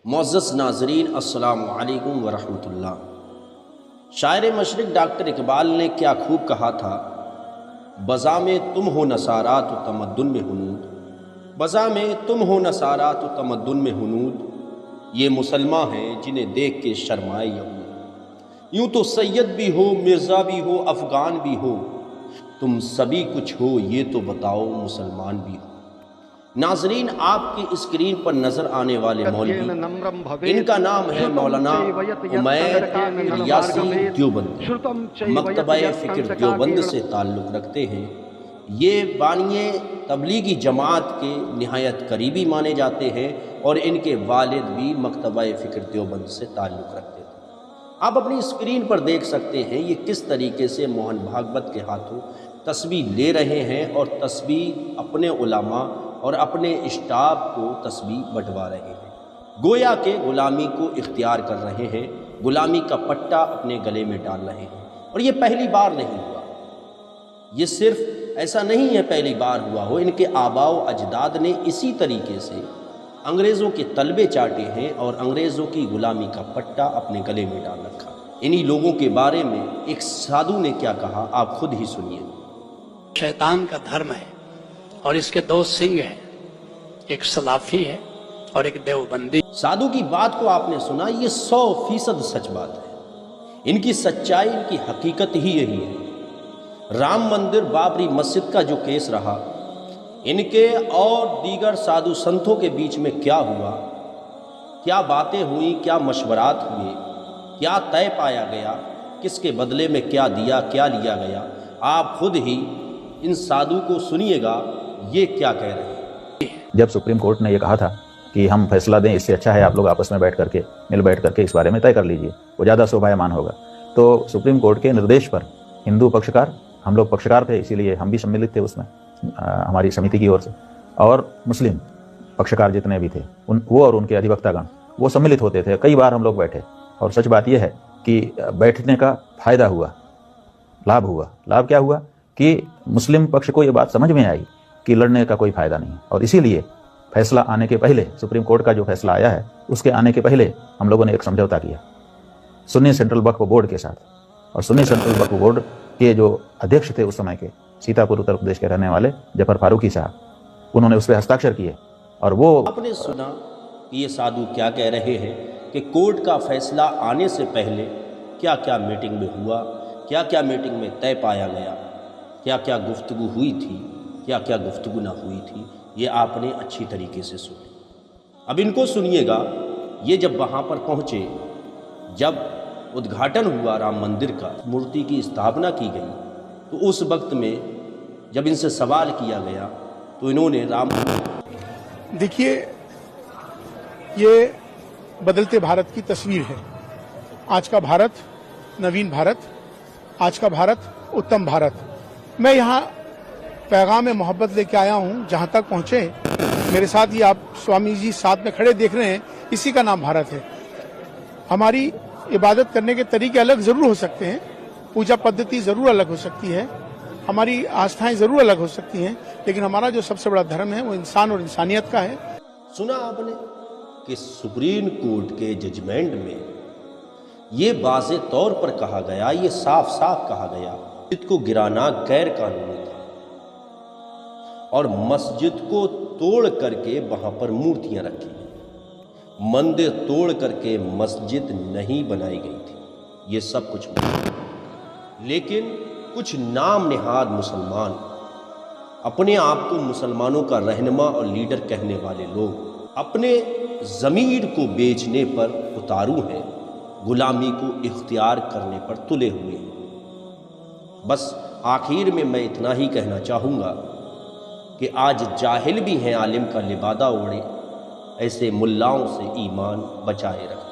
मुअज़्ज़ज़ नाज़रीन अस्सलामु अलैकुम व रहमतुल्लाह। शायर मशरिक़ डॉक्टर इकबाल ने क्या खूब कहा था, बज़ा में तुम हो नसारा तो तमद्दुन में हुनूद, बज़ा में तुम हो नसारा तो तमद्दुन में हुनूद, ये मुसलमान हैं जिन्हें देख के शर्माए यहूद। यूँ तो सैयद भी हो, मिर्ज़ा भी हो, अफ़गान भी हो, तुम सभी कुछ हो ये तो बताओ मुसलमान भी हो। नाजरीन, आपकी स्क्रीन पर नजर आने वाले मौलवी, इनका नाम है मौलाना उमैर इलियासी देवबंदी, मकतबा फ़िक्र देवबंद से ताल्लुक़ रखते हैं। ये बानिए तबलीगी जमात के निहायत करीबी माने जाते हैं और इनके वालिद भी मकतबा फ़िक्र देवबंद से ताल्लुक़ रखते थे। आप अपनी स्क्रीन पर देख सकते हैं ये किस तरीके से मोहन भागवत के हाथों तस्बीह ले रहे हैं और तस्बीह अपने उलमा और अपने स्टाफ को तस्बीह बंटवा रहे हैं। गोया के ग़ुलामी को इख्तियार कर रहे हैं, ग़ुलामी का पट्टा अपने गले में डाल रहे हैं। और ये पहली बार नहीं हुआ, ये सिर्फ ऐसा नहीं है पहली बार हुआ हो, इनके आबाओ अजदाद ने इसी तरीके से अंग्रेज़ों के तलबे चाटे हैं और अंग्रेज़ों की ग़ुलामी का पट्टा अपने गले में डाल रखा। इन्हीं लोगों के बारे में एक साधु ने क्या कहा, आप खुद ही सुनिए। शैतान का धर्म है और इसके दो सिंह हैं, एक सलाफी है और एक देवबंदी। साधु की बात को आपने सुना, ये 100% सच बात है। इनकी सच्चाई, इनकी हकीकत ही यही है। राम मंदिर बाबरी मस्जिद का जो केस रहा, इनके और दीगर साधु संतों के बीच में क्या हुआ, क्या बातें हुई, क्या मशवरात हुए, क्या तय पाया गया, किसके बदले में क्या दिया, क्या लिया गया, आप खुद ही इन साधु को सुनिएगा ये क्या कह रहे हैं। जब सुप्रीम कोर्ट ने ये कहा था कि हम फैसला दें, इससे अच्छा है आप लोग आपस में बैठ करके इस बारे में तय कर लीजिए, वो ज़्यादा शोभायमान होगा, तो सुप्रीम कोर्ट के निर्देश पर हिंदू पक्षकार, हम लोग पक्षकार थे इसीलिए हम भी सम्मिलित थे उसमें हमारी समिति की ओर से, और मुस्लिम पक्षकार जितने भी थे वो और उनके अधिवक्तागण वो सम्मिलित होते थे। कई बार हम लोग बैठे और सच बात यह है कि बैठने का फ़ायदा हुआ, लाभ हुआ। लाभ क्या हुआ कि मुस्लिम पक्ष को ये बात समझ में आई कि लड़ने का कोई फ़ायदा नहीं, और इसीलिए फैसला आने के पहले, सुप्रीम कोर्ट का जो फैसला आया है उसके आने के पहले हम लोगों ने एक समझौता किया सुन्नी सेंट्रल वक्फ बोर्ड के साथ। और सुन्नी सेंट्रल वक्फ बोर्ड के जो अध्यक्ष थे उस समय के, सीतापुर उत्तर प्रदेश के रहने वाले जफर फारूकी साहब, उन्होंने उस पर हस्ताक्षर किए। और वो आपने सुना कि ये साधु क्या कह रहे हैं कि कोर्ट का फैसला आने से पहले क्या क्या मीटिंग में हुआ, क्या क्या मीटिंग में तय पाया गया, क्या क्या गुफ्तगू हुई थी, क्या क्या गुफ्तगू ना हुई थी, ये आपने अच्छी तरीके से सुनी। अब इनको सुनिएगा। ये जब वहाँ पर पहुँचे, जब उद्घाटन हुआ राम मंदिर का, मूर्ति की स्थापना की गई, तो उस वक्त में जब इनसे सवाल किया गया तो इन्होंने राम, देखिए ये बदलते भारत की तस्वीर है। आज का भारत नवीन भारत, आज का भारत उत्तम भारत। मैं यहाँ पैगाम मोहब्बत लेके आया हूँ। जहाँ तक पहुँचे मेरे साथ, ये आप स्वामी जी साथ में खड़े देख रहे हैं, इसी का नाम भारत है। हमारी इबादत करने के तरीके अलग जरूर हो सकते हैं, पूजा पद्धति जरूर अलग हो सकती है, हमारी आस्थाएं जरूर अलग हो सकती हैं, लेकिन हमारा जो सबसे बड़ा धर्म है वो इंसान और इंसानियत का है। सुना आपने कि सुप्रीम कोर्ट के जजमेंट में ये वाज़े तौर पर कहा गया, ये साफ साफ कहा गया, मस्जिद को गिराना गैर कानूनी था और मस्जिद को तोड़ करके वहां पर मूर्तियां रखी, मंदिर तोड़ करके मस्जिद नहीं बनाई गई थी। ये सब कुछ हुआ, लेकिन कुछ नाम निहाद मुसलमान, अपने आप को मुसलमानों का रहनुमा और लीडर कहने वाले लोग अपने ज़मीर को बेचने पर उतारू हैं, गुलामी को इख्तियार करने पर तुले हुए हैं। बस आखिर में मैं इतना ही कहना चाहूँगा कि आज जाहिल भी हैं आलिम का लिबादा ओढ़े, ऐसे मुल्लाओं से ईमान बचाए रखें।